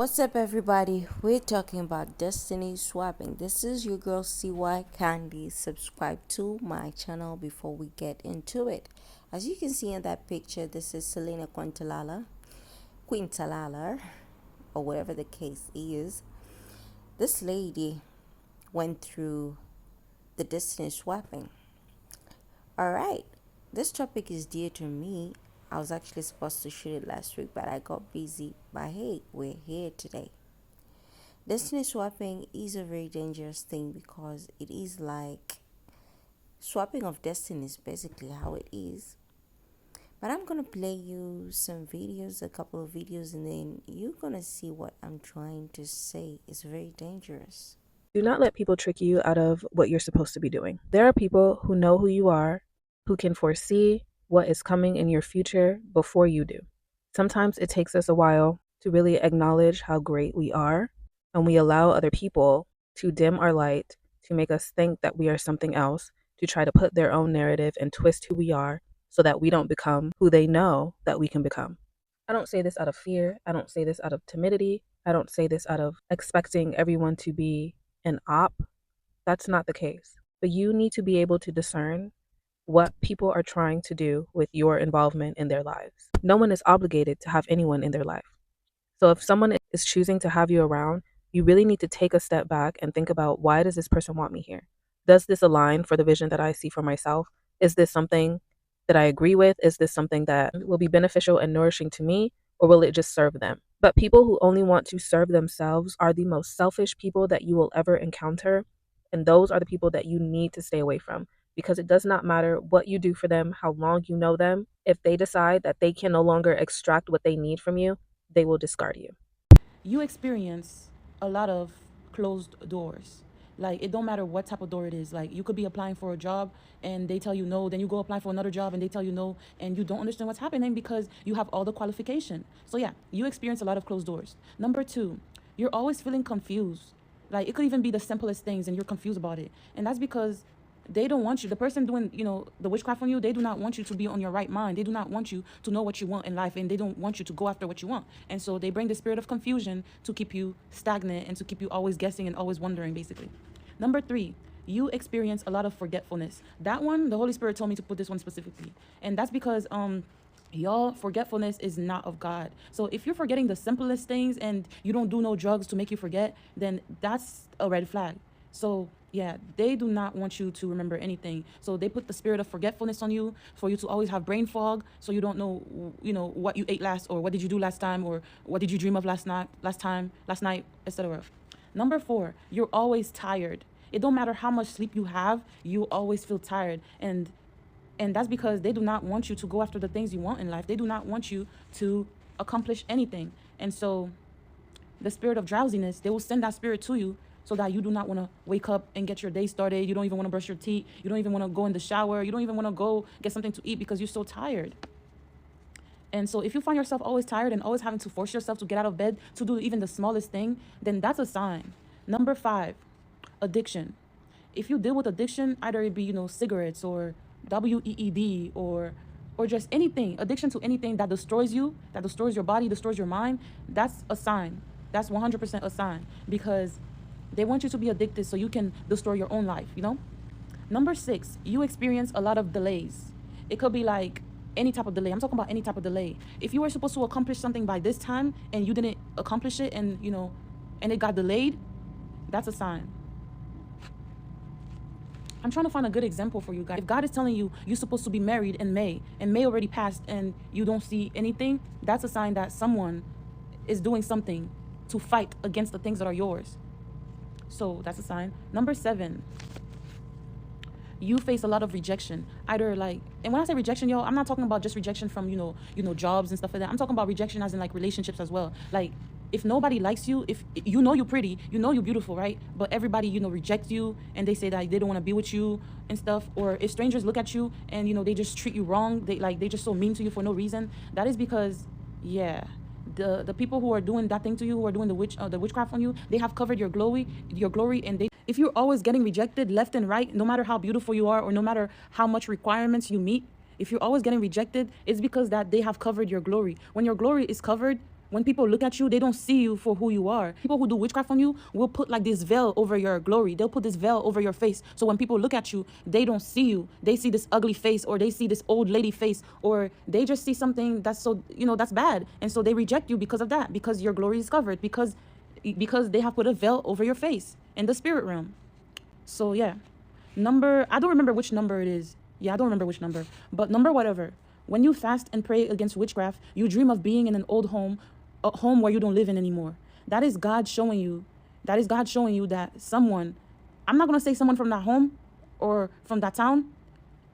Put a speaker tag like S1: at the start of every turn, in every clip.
S1: What's up, everybody? We're talking about destiny swapping. This is your girl CY Candy. Subscribe to my channel before we get into it. As you can see in that picture, this is Selena Quintalala, or whatever the case is. This lady went through the destiny swapping. All right, this topic is dear to me. I was actually supposed to shoot it last week, but I got busy. But hey, we're here today. Destiny swapping is a very dangerous thing because it is like swapping of destiny is basically how it is. But I'm gonna play you some videos, a couple of videos, and then you're gonna see what I'm trying to say. It's very dangerous.
S2: Do not let people trick you out of what you're supposed to be doing. There are people who know who you are, who can foresee what is coming in your future before you do. Sometimes it takes us a while to really acknowledge how great we are, and we allow other people to dim our light, to make us think that we are something else, to try to put their own narrative and twist who we are so that we don't become who they know that we can become. I don't say this out of fear. I don't say this out of timidity. I don't say this out of expecting everyone to be an op. That's not the case. But you need to be able to discern what people are trying to do with your involvement in their lives. No one is obligated to have anyone in their life. So if someone is choosing to have you around, you really need to take a step back and think about, why does this person want me here? Does this align for the vision that I see for myself? Is this something that I agree with? Is this something that will be beneficial and nourishing to me, or will it just serve them? But people who only want to serve themselves are the most selfish people that you will ever encounter. And those are the people that you need to stay away from, because it does not matter what you do for them, how long you know them. If they decide that they can no longer extract what they need from you, they will discard you.
S3: You experience a lot of closed doors. Like, it don't matter what type of door it is. Like, you could be applying for a job and they tell you no, then you go apply for another job and they tell you no, and you don't understand what's happening because you have all the qualification. So yeah, you experience a lot of closed doors. Number two, you're always feeling confused. Like, it could even be the simplest things and you're confused about it. And that's because they don't want you, the person doing, the witchcraft on you, they do not want you to be on your right mind. They do not want you to know what you want in life, and they don't want you to go after what you want. And so they bring the spirit of confusion to keep you stagnant and to keep you always guessing and always wondering, basically. Number three, you experience a lot of forgetfulness. That one, the Holy Spirit told me to put this one specifically. And that's because y'all, forgetfulness is not of God. So if you're forgetting the simplest things and you don't do no drugs to make you forget, then that's a red flag. So yeah, they do not want you to remember anything. So they put the spirit of forgetfulness on you for you to always have brain fog. So you don't know, what you ate last, or what did you do last time, or what did you dream of last night, etc. Number four, you're always tired. It don't matter how much sleep you have, you always feel tired. And that's because they do not want you to go after the things you want in life. They do not want you to accomplish anything. And so the spirit of drowsiness, they will send that spirit to you so that you do not want to wake up and get your day started. You don't even want to brush your teeth. You don't even want to go in the shower. You don't even want to go get something to eat because you're so tired. And so if you find yourself always tired and always having to force yourself to get out of bed to do even the smallest thing, then that's a sign. Number five, addiction. If you deal with addiction, either it be, cigarettes or WEED or just anything, addiction to anything that destroys you, that destroys your body, destroys your mind, that's a sign. That's 100% a sign, because they want you to be addicted so you can destroy your own life. Number six, you experience a lot of delays. It could be like any type of delay. I'm talking about any type of delay. If you were supposed to accomplish something by this time and you didn't accomplish it, and it got delayed, that's a sign. I'm trying to find a good example for you guys. If God is telling you you're supposed to be married in May, and May already passed and you don't see anything, that's a sign that someone is doing something to fight against the things that are yours. So that's a sign. Number seven, you face a lot of rejection. Either like, and when I say rejection, y'all, I'm not talking about just rejection from, jobs and stuff like that. I'm talking about rejection as in like relationships as well. Like, if nobody likes you, if you're pretty, you're beautiful, right? But everybody, rejects you and they say that they don't want to be with you and stuff. Or if strangers look at you and, they just treat you wrong, they just so mean to you for no reason. That is because, yeah, the people who are doing that thing to you, who are doing the witchcraft on you, they have covered your glory, and if you're always getting rejected left and right, no matter how beautiful you are or no matter how much requirements you meet, if you're always getting rejected, it's because that they have covered your glory. When your glory is covered, When people look at you, they don't see you for who you are. People who do witchcraft on you will put like this veil over your glory. They'll put this veil over your face. So when people look at you, they don't see you. They see this ugly face, or they see this old lady face, or they just see something that's so, that's bad. And so they reject you because of that, because your glory is covered, because they have put a veil over your face in the spirit realm. So yeah. I don't remember which number it is. Yeah, I don't remember which number. But number whatever. When you fast and pray against witchcraft, you dream of being in an old home, a home where you don't live in anymore. That is God showing you. That is God showing you that someone, I'm not going to say someone from that home or from that town,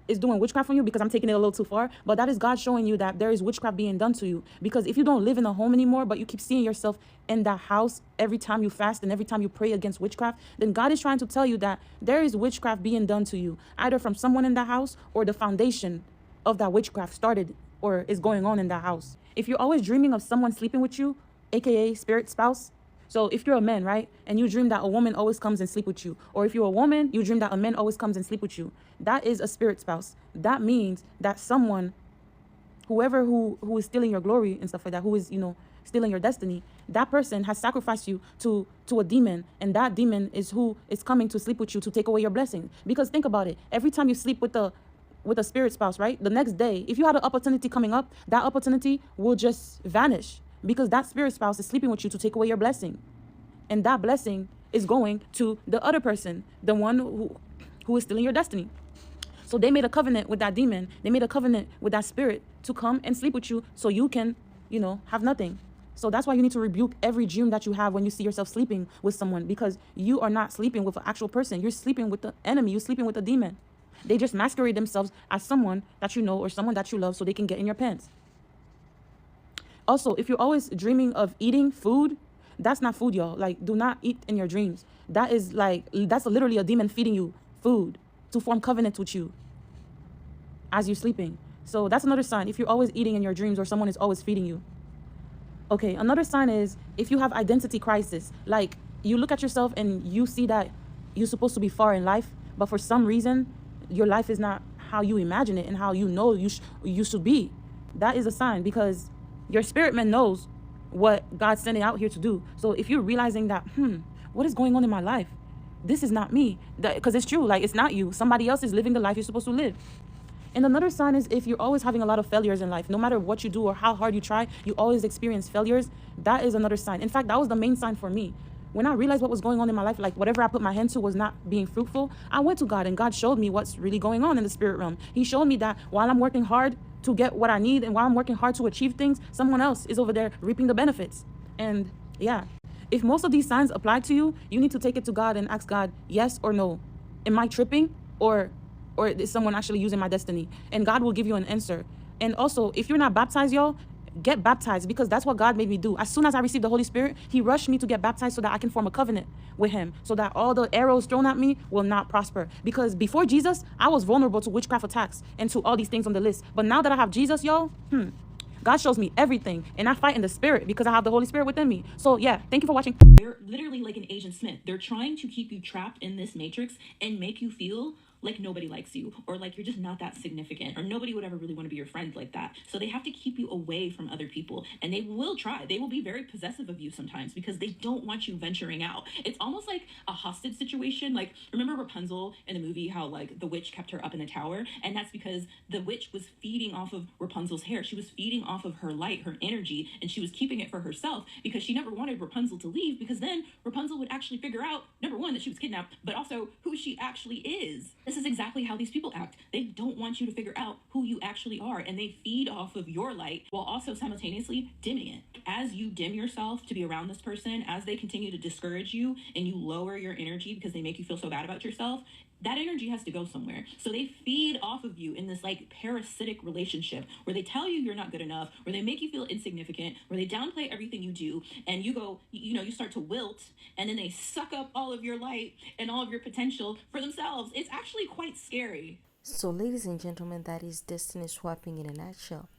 S3: is doing witchcraft on you, because I'm taking it a little too far, but that is God showing you that there is witchcraft being done to you. Because if you don't live in a home anymore, but you keep seeing yourself in that house every time you fast and every time you pray against witchcraft, then God is trying to tell you that there is witchcraft being done to you, either from someone in that house, or the foundation of that witchcraft started or is going on in that house. If you're always dreaming of someone sleeping with you, aka spirit spouse, so if you're a man, right, and you dream that a woman always comes and sleep with you, or if you're a woman, you dream that a man always comes and sleep with you, that is a spirit spouse. That means that someone, whoever who is stealing your glory and stuff like that, who is, stealing your destiny, that person has sacrificed you to a demon, and that demon is who is coming to sleep with you to take away your blessing. Because think about it, every time you sleep with a spirit spouse, right, the next day, if you had an opportunity coming up, that opportunity will just vanish, because that spirit spouse is sleeping with you to take away your blessing. And that blessing is going to the other person, the one who is stealing your destiny. So they made a covenant with that demon. They made a covenant with that spirit to come and sleep with you so you can, have nothing. So that's why you need to rebuke every dream that you have when you see yourself sleeping with someone, because you are not sleeping with an actual person. You're sleeping with the enemy. You're sleeping with a demon. They just masquerade themselves as someone that you know or someone that you love so they can get in your pants. Also, if you're always dreaming of eating food, that's not food, y'all. Like, do not eat in your dreams. That's literally a demon feeding you food to form covenant with you as you're sleeping. So that's another sign, if you're always eating in your dreams or someone is always feeding you. Okay, another sign is if you have identity crisis. Like, you look at yourself and you see that you're supposed to be far in life, but for some reason, your life is not how you imagine it and how you know you should be. That is a sign, because your spirit man knows what God's sending out here to do. So if you're realizing that, what is going on in my life? This is not me. Because it's true, like, it's not you. Somebody else is living the life you're supposed to live. And another sign is if you're always having a lot of failures in life, no matter what you do or how hard you try, you always experience failures. That is another sign. In fact, that was the main sign for me. When I realized what was going on in my life, like whatever I put my hand to was not being fruitful, I went to God, and God showed me what's really going on in the spirit realm. He showed me that while I'm working hard to get what I need, and while I'm working hard to achieve things, someone else is over there reaping the benefits. And yeah, if most of these signs apply to you, you need to take it to God and ask God, yes or no. Am I tripping, or is someone actually using my destiny? And God will give you an answer. And also, if you're not baptized, y'all, get baptized, because that's what God made me do. As soon as I received the Holy Spirit, He rushed me to get baptized so that I can form a covenant with Him, so that all the arrows thrown at me will not prosper. Because before Jesus, I was vulnerable to witchcraft attacks and to all these things on the list. But now that I have Jesus, y'all, God shows me everything, and I fight in the spirit because I have the Holy Spirit within me. So yeah, thank you for watching.
S4: They're literally like an Agent Smith. They're trying to keep you trapped in this matrix and make you feel like nobody likes you, or like you're just not that significant, or nobody would ever really want to be your friend like that. So they have to keep you away from other people, and they will try. They will be very possessive of you sometimes because they don't want you venturing out. It's almost like a hostage situation. Like, remember Rapunzel in the movie, how like the witch kept her up in the tower? And that's because the witch was feeding off of Rapunzel's hair. She was feeding off of her light, her energy, and she was keeping it for herself because she never wanted Rapunzel to leave, because then Rapunzel would actually figure out, number one, that she was kidnapped, but also who she actually is. This is exactly how these people act. They don't want you to figure out who you actually are, and they feed off of your light while also simultaneously dimming it. As you dim yourself to be around this person, as they continue to discourage you and you lower your energy because they make you feel so bad about yourself, that energy has to go somewhere. So they feed off of you in this like parasitic relationship where they tell you you're not good enough, where they make you feel insignificant, where they downplay everything you do, and you go, you start to wilt, and then they suck up all of your light and all of your potential for themselves. It's actually quite scary.
S1: So, ladies and gentlemen, that is destiny swapping in a nutshell.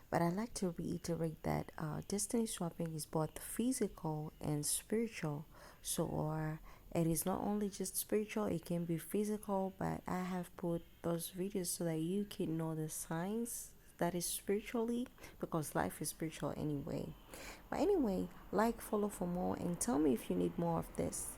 S1: But I'd like to reiterate that destiny swapping is both physical and spiritual. So, it is not only just spiritual, it can be physical. But I have put those videos so that you can know the signs that is spiritually, because life is spiritual anyway. But anyway, like, follow for more, and tell me if you need more of this.